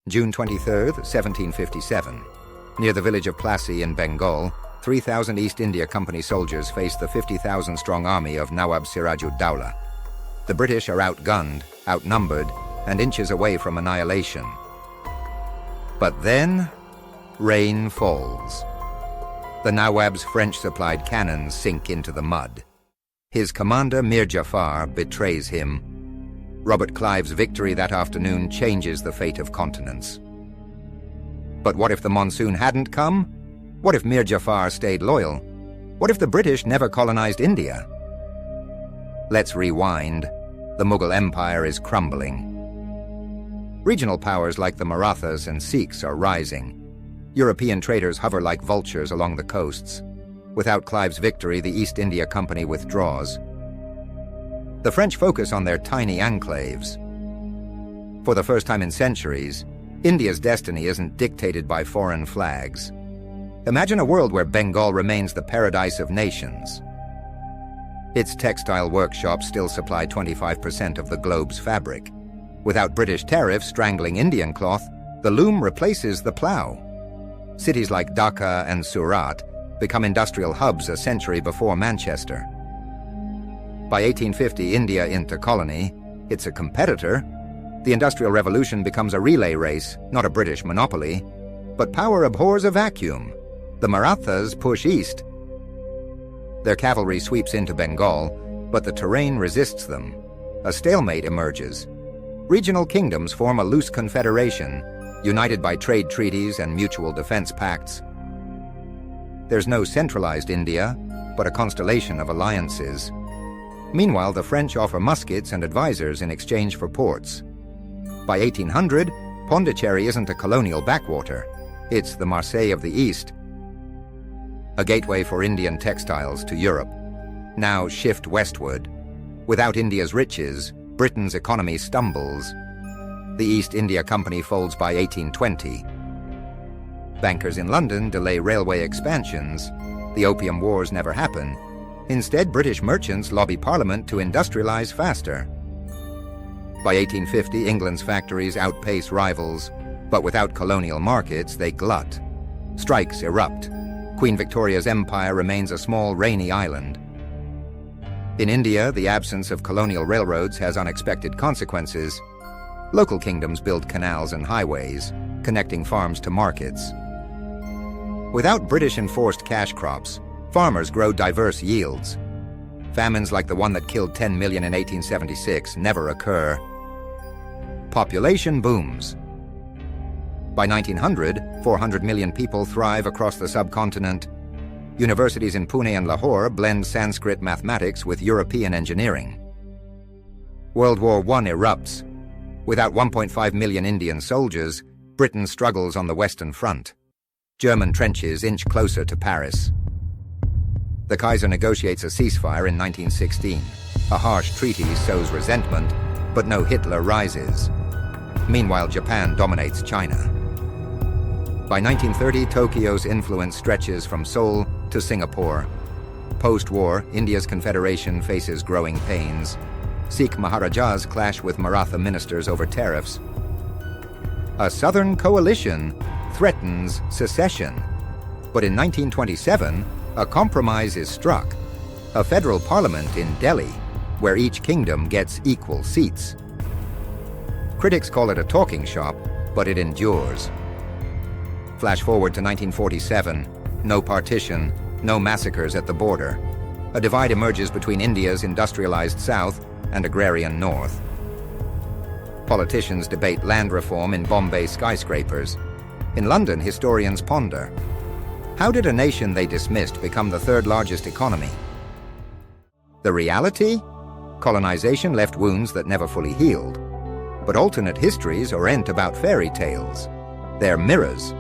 June 23, 1757. Near the village of Plassey in Bengal, 3,000 East India Company soldiers face the 50,000-strong army of Nawab Siraj-ud-Dowlah. The British are outgunned, outnumbered, and inches away from annihilation. But then, rain falls. The Nawab's French-supplied cannons sink into the mud. His commander, Mir Jafar, betrays him. Robert Clive's victory that afternoon changes the fate of continents. But what if the monsoon hadn't come? What if Mir Jafar stayed loyal? What if the British never colonized India? Let's rewind. The Mughal Empire is crumbling. Regional powers like the Marathas and Sikhs are rising. European traders hover like vultures along the coasts. Without Clive's victory, the East India Company withdraws. The French focus on their tiny enclaves. For the first time in centuries, India's destiny isn't dictated by foreign flags. Imagine a world where Bengal remains the paradise of nations. Its textile workshops still supply 25% of the globe's fabric. Without British tariffs strangling Indian cloth, the loom replaces the plough. Cities like Dhaka and Surat become industrial hubs a century before Manchester. By 1850, India into colony, it's a competitor. The Industrial Revolution becomes a relay race, not a British monopoly. But power abhors a vacuum. The Marathas push east. Their cavalry sweeps into Bengal, but the terrain resists them. A stalemate emerges. Regional kingdoms form a loose confederation, united by trade treaties and mutual defense pacts. There's no centralized India, but a constellation of alliances. Meanwhile, the French offer muskets and advisors in exchange for ports. By 1800, Pondicherry isn't a colonial backwater. It's the Marseille of the East, a gateway for Indian textiles to Europe. Now shift westward. Without India's riches, Britain's economy stumbles. The East India Company folds by 1820. Bankers in London delay railway expansions. The Opium Wars never happen. Instead, British merchants lobby Parliament to industrialize faster. By 1850, England's factories outpace rivals, but without colonial markets, they glut. Strikes erupt. Queen Victoria's empire remains a small, rainy island. In India, the absence of colonial railroads has unexpected consequences. Local kingdoms build canals and highways, connecting farms to markets. Without British-enforced cash crops, farmers grow diverse yields. Famines like the one that killed 10 million in 1876 never occur. Population booms. By 1900, 400 million people thrive across the subcontinent. Universities in Pune and Lahore blend Sanskrit mathematics with European engineering. World War I erupts. Without 1.5 million Indian soldiers, Britain struggles on the Western Front. German trenches inch closer to Paris. The Kaiser negotiates a ceasefire in 1916. A harsh treaty sows resentment, but no Hitler rises. Meanwhile, Japan dominates China. By 1930, Tokyo's influence stretches from Seoul to Singapore. Post-war, India's confederation faces growing pains. Sikh Maharajas clash with Maratha ministers over tariffs. A southern coalition threatens secession. But in 1927, a compromise is struck. A federal parliament in Delhi, where each kingdom gets equal seats. Critics call it a talking shop, but it endures. Flash forward to 1947. No partition, no massacres at the border. A divide emerges between India's industrialized south and agrarian north. Politicians debate land reform in Bombay skyscrapers. In London, historians ponder. How did a nation they dismissed become the third largest economy? The reality? Colonization left wounds that never fully healed. But alternate histories aren't about fairy tales. They're mirrors.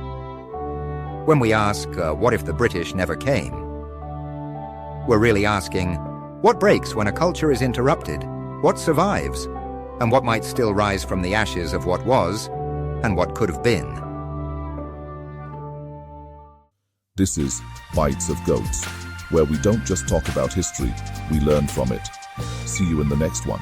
When we ask, what if the British never came? We're really asking, what breaks when a culture is interrupted? What survives? And what might still rise from the ashes of what was and what could have been? This is Bites of Goats, where we don't just talk about history, we learn from it. See you in the next one.